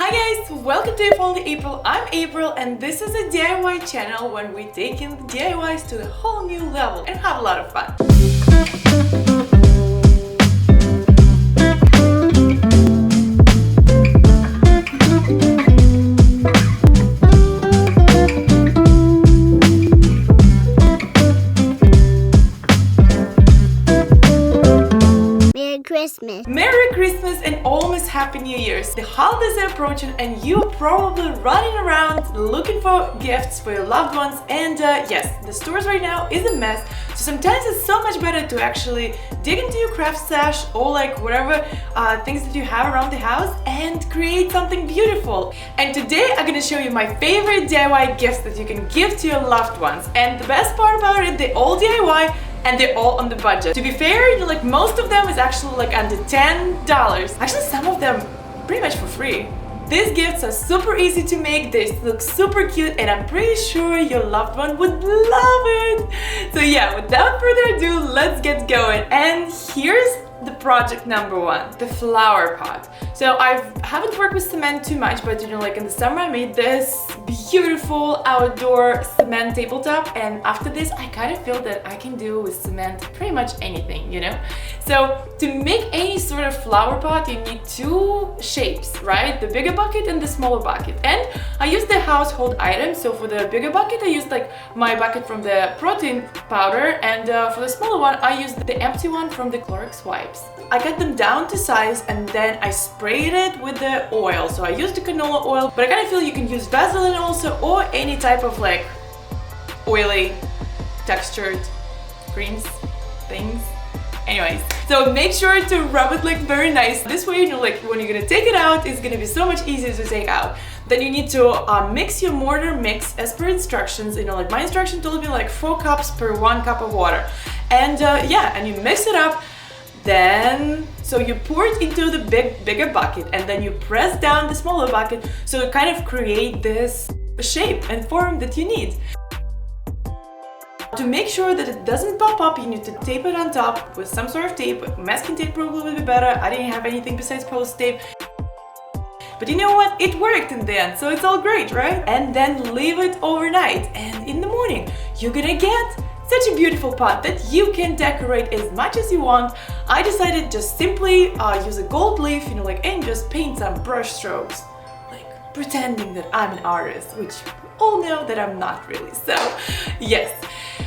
Hi guys, welcome to If Only April. I'm April and this is a DIY channel when we take in the DIYs to a whole new level and have a lot of fun. Merry Christmas and almost Happy New Year's. The holidays are approaching and you're probably running around looking for gifts for your loved ones, and yes, the stores right now is a mess, so sometimes it's so much better to actually dig into your craft stash or like whatever things that you have around the house and create something beautiful. And today I'm gonna show you my favorite DIY gifts that you can give to your loved ones, and the best part about it, they all DIY and they're all on the budget. To be fair, like most of them is actually like under $10. Actually, some of them pretty much for free. These gifts are super easy to make, they look super cute, and I'm pretty sure your loved one would love it. So yeah, without further ado, let's get going. And here's the project number one, the flower pot. So I haven't worked with cement too much, but you know, like in the summer I made this beautiful outdoor cement tabletop, and after this I kind of feel that I can do with cement pretty much anything, you know? So to make any sort of flower pot you need two shapes, right? The bigger bucket and the smaller bucket. And I used the household items. So for the bigger bucket I used like my bucket from the protein powder, and for the smaller one I used the empty one from the Clorox wipes. I cut them down to size and then I sprayed it with the oil. So I used the canola oil, but I kind of feel you can use Vaseline also, or any type of like oily textured creams things. Anyways, so make sure to rub it like very nice. This way, you know, like when you're gonna take it out, it's gonna be so much easier to take out. Then you need to mix your mortar mix as per instructions. You know, like my instruction told me like 4 cups per 1 cup of water. And yeah, and you mix it up. Then, so you pour it into the bigger bucket, and then you press down the smaller bucket, so it kind of create this shape and form that you need. To make sure that it doesn't pop up, you need to tape it on top with some sort of tape. Masking tape probably would be better. I didn't have anything besides post tape. But you know what? It worked in the end, so it's all great, right? And then leave it overnight, and in the morning you're gonna get such a beautiful pot that you can decorate as much as you want. I decided just simply use a gold leaf, you know, like, and just paint some brush strokes, like pretending that I'm an artist, which we all know that I'm not really, so yes.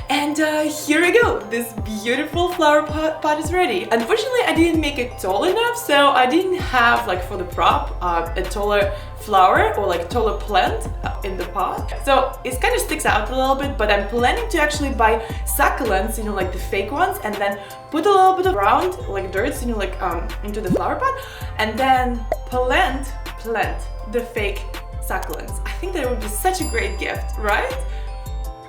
And here we go, this beautiful flower pot is ready. Unfortunately, I didn't make it tall enough, so I didn't have, like for the prop, a taller flower or like taller plant in the pot. So it kind of sticks out a little bit, but I'm planning to actually buy succulents, you know, like the fake ones, and then put a little bit of ground, like dirt, you know, like into the flower pot, and then plant the fake succulents. I think that would be such a great gift, right?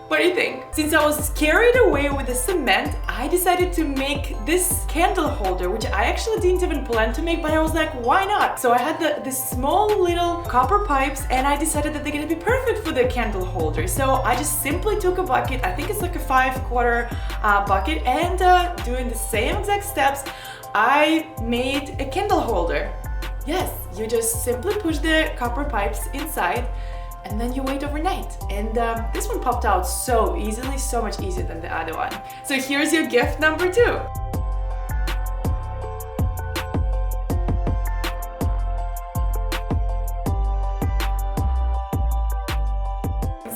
What do you think? Since I was carried away with the cement, I decided to make this candle holder, which I actually didn't even plan to make, but I was like, why not? So I had this small little copper pipes, and I decided that they're gonna be perfect for the candle holder. So I just simply took a bucket, I think it's like a 5/4 bucket, and doing the same exact steps, I made a candle holder. Yes, you just simply push the copper pipes inside, and then you wait overnight. And this one popped out so easily, so much easier than the other one. So here's your gift number 2.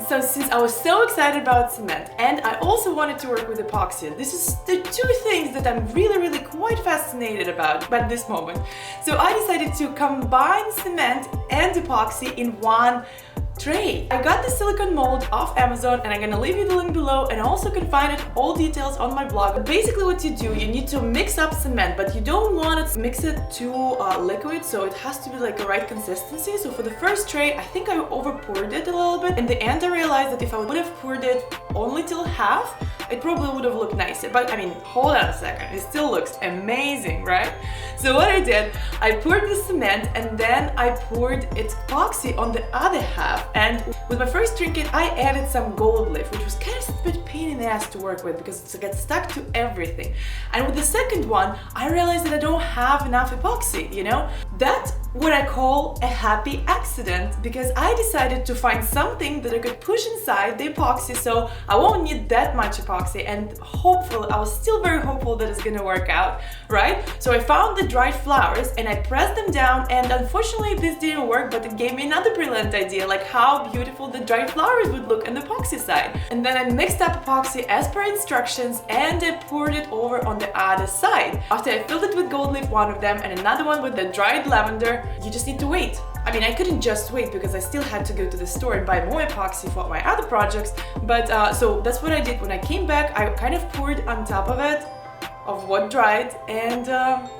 So since I was so excited about cement, and I also wanted to work with epoxy, this is the 2 things that I'm really quite fascinated about at this moment. So I decided to combine cement and epoxy in one tray. I got the silicone mold off Amazon, and I'm gonna leave you the link below, and also can find it all details on my blog. But basically what you do, you need to mix up cement, but you don't want to mix it too liquid, so it has to be like the right consistency. So for the first tray, I think I over poured it a little bit. In the end I realized that if I would have poured it only till half, it probably would have looked nicer. But I mean, hold on a second, it still looks amazing, right? So what I did, I poured the cement, and then I poured its epoxy on the other half. And with my first trinket, I added some gold leaf, which was kind of a bit pain in the ass to work with because it gets stuck to everything. And with the second one, I realized that I don't have enough epoxy, you know? That's what I call a happy accident, because I decided to find something that I could push inside the epoxy so I won't need that much epoxy, and hopefully, I was still very hopeful that it's gonna work out, right? So I found the dried flowers and I pressed them down, and unfortunately this didn't work, but it gave me another brilliant idea, like how beautiful the dried flowers would look on the epoxy side. And then I mixed up epoxy as per instructions and I poured it over on the other side. After I filled it with gold leaf, one of them, and another one with the dried lavender, you just need to wait. I mean, I couldn't just wait because I still had to go to the store and buy more epoxy for my other projects, but so that's what I did. When I came back, I kind of poured on top of it, of what dried, and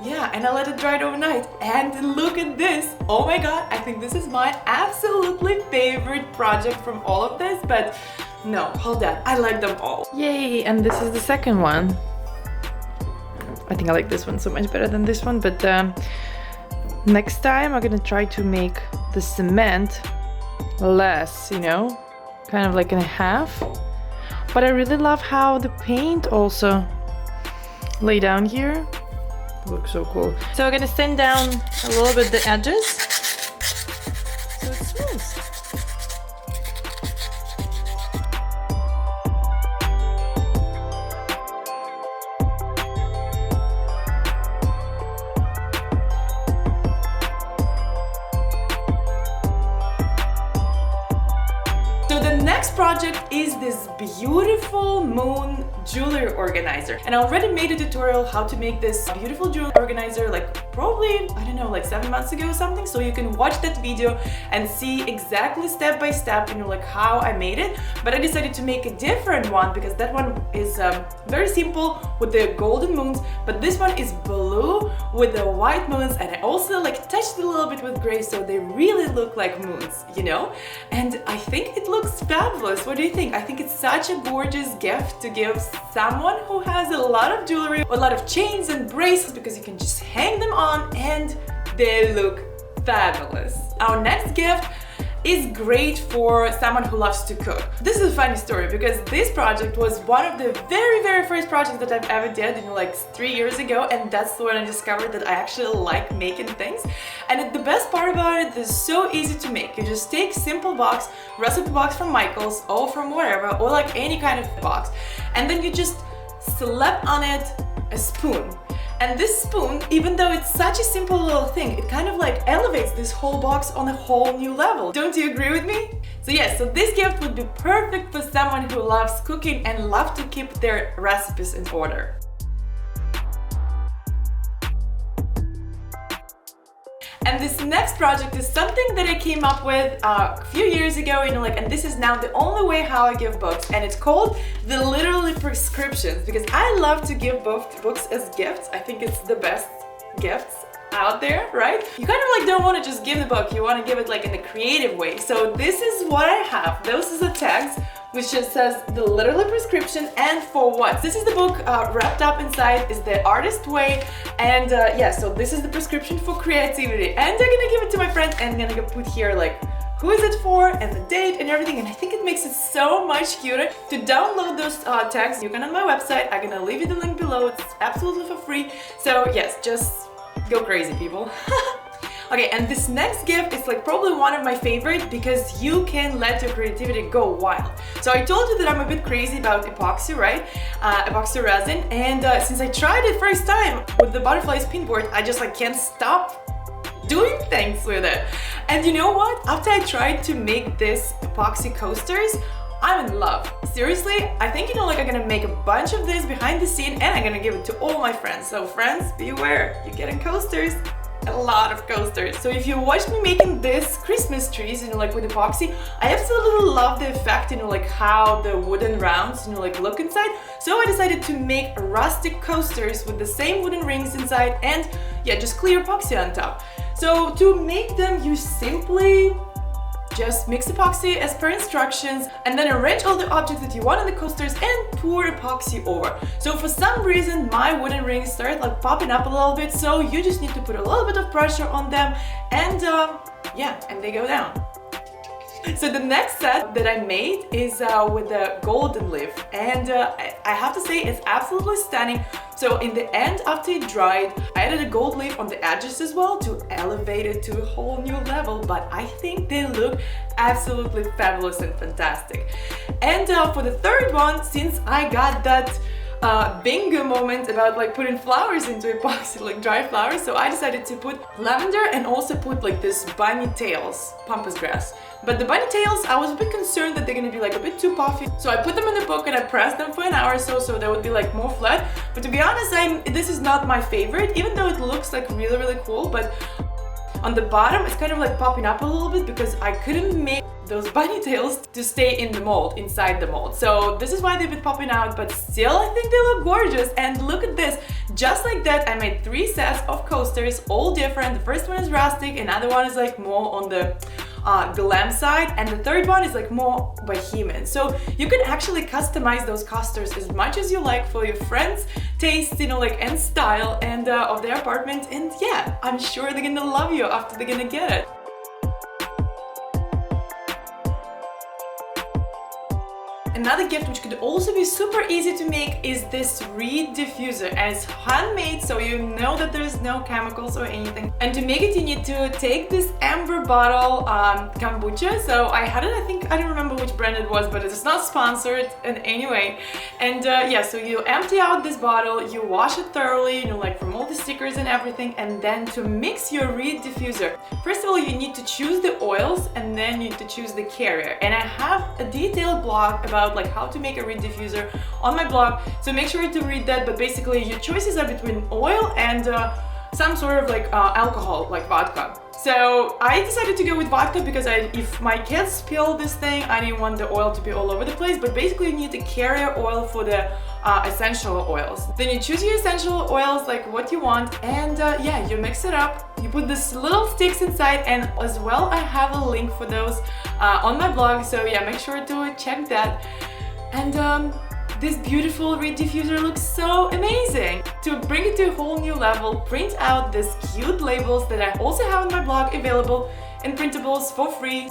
yeah, and I let it dry overnight. And look at this! Oh my god, I think this is my absolutely favorite project from all of this, but no, hold on, I like them all. Yay, and this is the second one. I think I like this one so much better than this one, but next time I'm gonna try to make the cement less, you know, kind of like in half. But I really love how the paint also lay down here. Looks so cool. So I'm gonna sand down a little bit the edges so it's smooth. Next project is this beautiful moon jewelry organizer, and I already made a tutorial how to make this beautiful jewelry organizer, like probably, I don't know, like 7 months ago or something, so you can watch that video and see exactly step by step, you know, like how I made it. But I decided to make a different one because that one is very simple with the golden moons, but this one is blue with the white moons, and I also like touched it a little bit with gray so they really look like moons, you know? And I think it looks fabulous. What do you think? I think it's such a gorgeous gift to give someone who has a lot of jewelry, a lot of chains and bracelets, because you can just hang them on and they look fabulous. Our next gift is great for someone who loves to cook. This is a funny story because this project was one of the very first projects that I've ever did, you know, like 3 years ago, and that's when I discovered that I actually like making things. And the best part about it is so easy to make. You just take simple box, recipe box from Michael's or from wherever, or like any kind of box, and then you just slap on it a spoon. And this spoon, even though it's such a simple little thing, it kind of like elevates this whole box on a whole new level. Don't you agree with me? So yes, so this gift would be perfect for someone who loves cooking and loves to keep their recipes in order. And this next project is something that I came up with a few years ago, you know, like, and this is now the only way how I give books, and it's called the literally prescriptions, because I love to give books as gifts. I think it's the best gifts out there, right? You kind of like don't want to just give the book, you want to give it like in a creative way. So this is what I have. Those are the tags, which just says the literally prescription and for what. This is the book wrapped up inside is the artist way, and yeah, so this is the prescription for creativity, and I'm gonna give it to my friend and I'm gonna put here like who is it for and the date and everything, and I think it makes it so much cuter. To download those tags, you can on my website. I'm gonna leave you the link below. It's absolutely for free, so yes, just go crazy, people. Okay, and this next gift is like probably one of my favorite because you can let your creativity go wild. So I told you that I'm a bit crazy about epoxy, right? Epoxy resin, and since I tried it first time with the butterfly spin board, I just like can't stop doing things with it. And you know what? After I tried to make this epoxy coasters, I'm in love. Seriously, I think, you know, like I'm gonna make a bunch of this behind the scene and I'm gonna give it to all my friends. So friends, beware, you're getting coasters. A lot of coasters. So if you watch me making this Christmas trees, you know, like with epoxy, I absolutely love the effect, you know, like how the wooden rounds, you know, like look inside. So I decided to make rustic coasters with the same wooden rings inside and yeah, just clear epoxy on top. So to make them, you simply just mix epoxy as per instructions and then arrange all the objects that you want on the coasters and pour epoxy over. So for some reason my wooden rings started like popping up a little bit, so you just need to put a little bit of pressure on them and yeah, and they go down. So the next set that I made is with the golden leaf, and I have to say it's absolutely stunning. So in the end, after it dried, I added a gold leaf on the edges as well to elevate it to a whole new level, but I think they look absolutely fabulous and fantastic. And for the third one, since I got that bingo moment about like putting flowers into epoxy, like dry flowers, so I decided to put lavender and also put like this bunny tails, pampas grass. But the bunny tails, I was a bit concerned that they're gonna be like a bit too puffy, so I put them in the book and I pressed them for an hour or so, so they would be like more flat. But to be honest, this is not my favorite, even though it looks like really cool. But on the bottom, it's kind of like popping up a little bit because I couldn't make those bunny tails to stay in the mold, inside the mold. So this is why they've been popping out, but still I think they look gorgeous. And look at this, just like that, I made 3 sets of coasters, all different. The first one is rustic, another one is like more on the glam side, and the third one is like more bohemian. So you can actually customize those coasters as much as you like for your friends' taste, you know, like, and style and of their apartment. And yeah, I'm sure they're gonna love you after they're gonna get it. Another gift which could also be super easy to make is this reed diffuser, and it's handmade, so you know that there's no chemicals or anything. And to make it, you need to take this amber bottle kombucha. So I had it, I don't remember which brand it was, but it's not sponsored in any way. And yeah, so you empty out this bottle, you wash it thoroughly, you know, like from all the stickers and everything, and then to mix your reed diffuser, first of all you need to choose the oils, and then you need to choose the carrier. And I have a detailed blog about like how to make a reed diffuser on my blog, so make sure to read that. But basically your choices are between oil and some sort of like alcohol, like vodka. So I decided to go with vodka because if my kids spill this thing, I didn't want the oil to be all over the place. But basically you need the carrier oil for the essential oils. Then you choose your essential oils, like what you want, and yeah, you mix it up. You put these little sticks inside, and as well I have a link for those on my blog, so yeah, make sure to check that. And this beautiful reed diffuser looks so amazing. To bring it to a whole new level, print out these cute labels that I also have on my blog available in printables for free.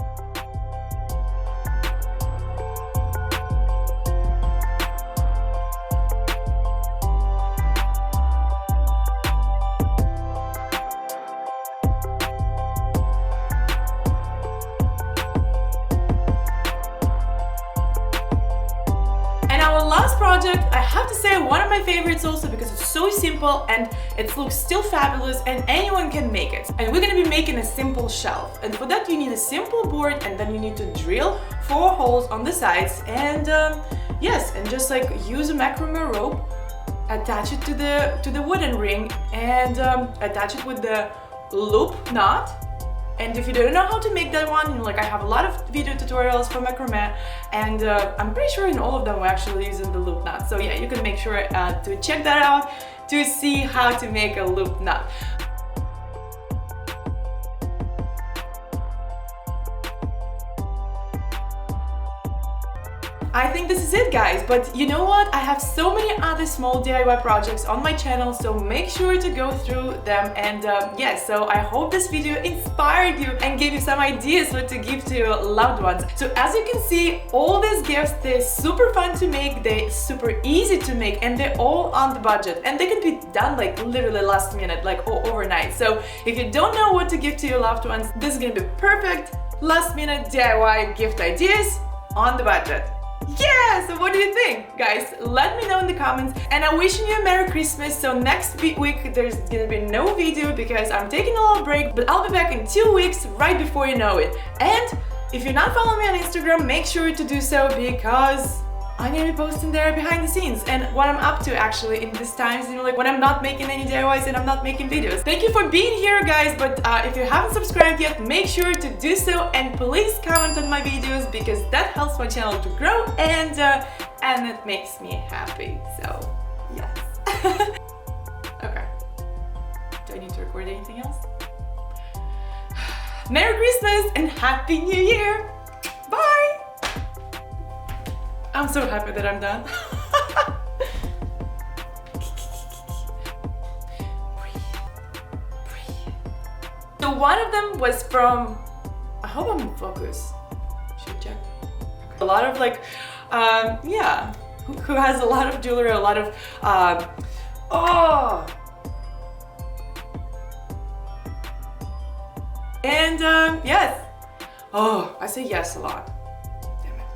Our last project, I have to say, one of my favorites also because it's so simple and it looks still fabulous and anyone can make it. And we're gonna be making a simple shelf, and for that you need a simple board, and then you need to drill 4 holes on the sides, and yes, and just like use a macrame rope, attach it to the wooden ring, and attach it with the loop knot. And if you don't know how to make that one, like, I have a lot of video tutorials for macrame, and I'm pretty sure in all of them we're actually using the loop knot. So yeah, you can make sure to check that out to see how to make a loop knot. I think this is it, guys, but you know what? I have so many other small DIY projects on my channel, so make sure to go through them. And yes, so I hope this video inspired you and gave you some ideas what to give to your loved ones. So as you can see, all these gifts, they're super fun to make, they're super easy to make, and they're all on the budget, and they can be done like literally last minute, like overnight. So if you don't know what to give to your loved ones, this is gonna be perfect last minute DIY gift ideas on the budget. Yeah, so what do you think? Guys, let me know in the comments, and I'm wishing you a Merry Christmas. So next week there's gonna be no video because I'm taking a little break, but I'll be back in 2 weeks, right before you know it. And if you're not following me on Instagram, make sure to do so, because I'm gonna be posting there behind the scenes and what I'm up to actually in these times, you know, like when I'm not making any DIYs and I'm not making videos. Thank you for being here, guys, but if you haven't subscribed yet, make sure to do so, and please comment on my videos because that helps my channel to grow, and it makes me happy, so yes. Okay, do I need to record anything else? Merry Christmas and Happy New Year! Bye! I'm so happy that I'm done. So one of them was from, I hope I'm in focus. Should check. A lot of like, yeah, who has a lot of jewelry, a lot of Oh! And yes. Oh, I say yes a lot. Damn it.